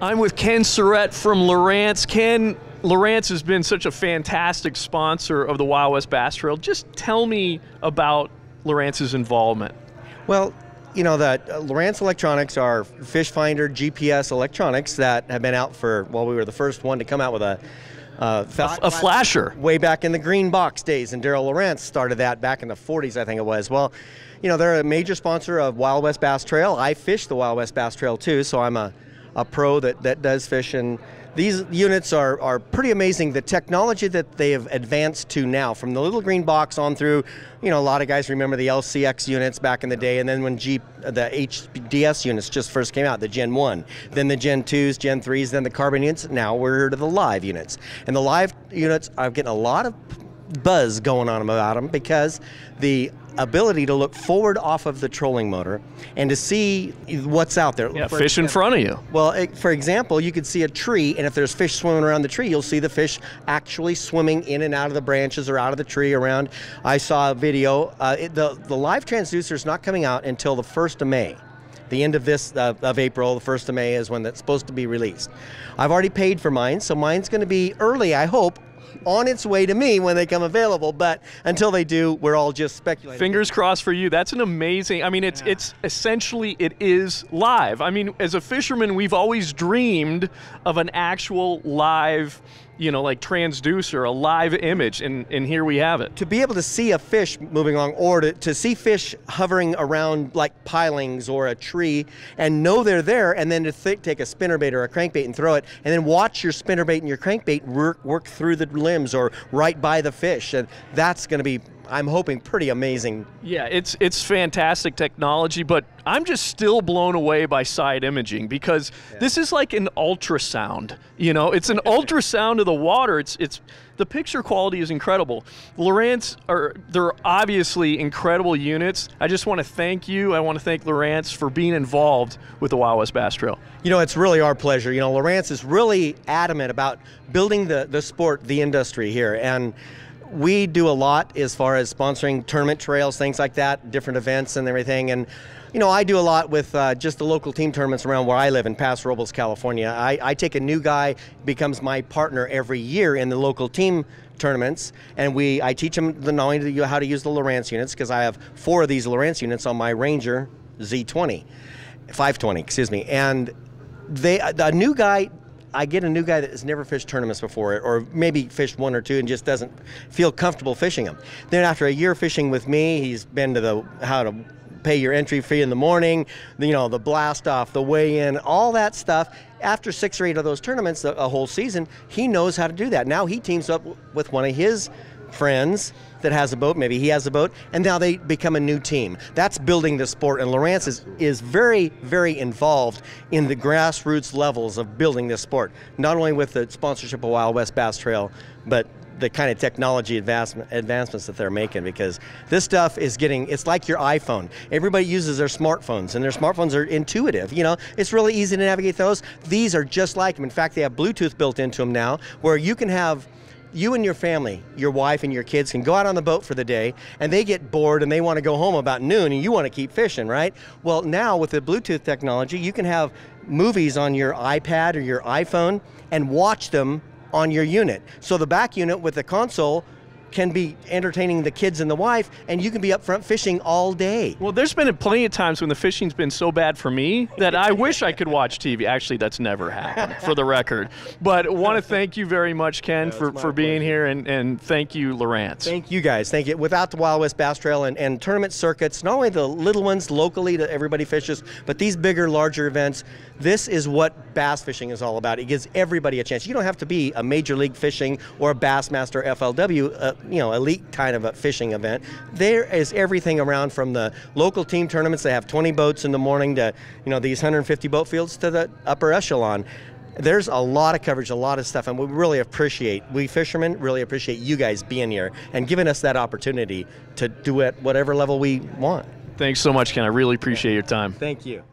I'm with Ken Surratt from Lowrance. Ken, Lowrance has been such a fantastic sponsor of the Wild West Bass Trail. Just tell me about Lowrance's involvement. Well, you know, that Lowrance Electronics are fish finder GPS electronics that have been out for, well, we were the first one to come out with a flasher. Way back in the green box days, and Daryl Lowrance started that back in the 40s, I think it was. Well, you know, they're a major sponsor of Wild West Bass Trail. I fish the Wild West Bass Trail too, so I'm a pro that does fish, and these units are pretty amazing. The technology that they have advanced to now, from the little green box on through, you know, a lot of guys remember the LCX units back in the day, and then when the HDS units just first came out, the Gen 1, then the Gen 2s, Gen 3s, then the carbon units. Now we're to the live units. And the live units, I'm getting a lot of buzz going on about them because the ability to look forward off of the trolling motor and to see what's out there. Yeah, fish in front of you. Well, for example, you could see a tree, and if there's fish swimming around the tree, you'll see the fish actually swimming in and out of the branches or out of the tree around. I saw a video. The live transducer is not coming out until the 1st of May. The end of this, of April, the 1st of May is when that's supposed to be released. I've already paid for mine, so mine's going to be early, I hope, on its way to me when they come available, but until they do, we're all just speculating. Fingers crossed for you. That's an amazing, I mean, it's essentially, it is live. I mean, as a fisherman, we've always dreamed of an actual live, you know, like transducer, a live image, and here we have it. To be able to see a fish moving along, or to see fish hovering around like pilings or a tree and know they're there, and then to take a spinnerbait or a crankbait and throw it, and then watch your spinnerbait and your crankbait work through the limbs or right by the fish, and that's going to be, I'm hoping, pretty amazing. Yeah, it's fantastic technology, but I'm just still blown away by side imaging because this is like an ultrasound. You know, it's an ultrasound of the water. It's the picture quality is incredible. Lowrance they're obviously incredible units. I just want to thank you. I want to thank Lowrance for being involved with the Wild West Bass Trail. You know, it's really our pleasure. You know, Lowrance is really adamant about building the sport, the industry here, and we do a lot as far as sponsoring tournament trails, things like that, different events and everything. And, you know, I do a lot with just the local team tournaments around where I live in Paso Robles, California. I take a new guy, becomes my partner every year in the local team tournaments, and I teach them not only how to use the Lowrance units, because I have 4 of these Lowrance units on my Ranger Z20, 520, excuse me. And the new guy, I get a new guy that has never fished tournaments before, or maybe fished 1 or 2 and just doesn't feel comfortable fishing them. Then after a year fishing with me, he's been to how to pay your entry fee in the morning, you know, the blast off, the weigh in, all that stuff. After 6 or 8 of those tournaments, a whole season, he knows how to do that. Now he teams up with one of his friends that has a boat, maybe he has a boat, and now they become a new team. That's building the sport, and Lowrance is very, very involved in the grassroots levels of building this sport, not only with the sponsorship of Wild West Bass Trail, but the kind of technology advancements that they're making, because this stuff is it's like your iPhone. Everybody uses their smartphones, and their smartphones are intuitive. You know, it's really easy to navigate those. These are just like them. In fact, they have Bluetooth built into them now, where you can have you and your family, your wife and your kids, can go out on the boat for the day, and they get bored and they want to go home about noon, and you want to keep fishing, right? Well, now with the Bluetooth technology, you can have movies on your iPad or your iPhone and watch them on your unit. So the back unit with the console can be entertaining the kids and the wife, and you can be up front fishing all day. Well, there's been plenty of times when the fishing's been so bad for me that I wish I could watch TV. Actually, that's never happened, for the record. But I want to thank you very much, Ken, for being here, and thank you, Lowrance. Thank you, guys. Thank you. Without the Wild West Bass Trail and tournament circuits, not only the little ones locally that everybody fishes, but these bigger, larger events, this is what bass fishing is all about. It gives everybody a chance. You don't have to be a Major League Fishing or a Bassmaster FLW, you know, elite kind of a fishing event. There is everything around, from the local team tournaments. They have 20 boats in the morning to, you know, these 150 boat fields to the upper echelon. There's a lot of coverage, a lot of stuff, and we fishermen really appreciate you guys being here and giving us that opportunity to do it at whatever level we want. Thanks so much, Ken. I really appreciate your time. Thank you.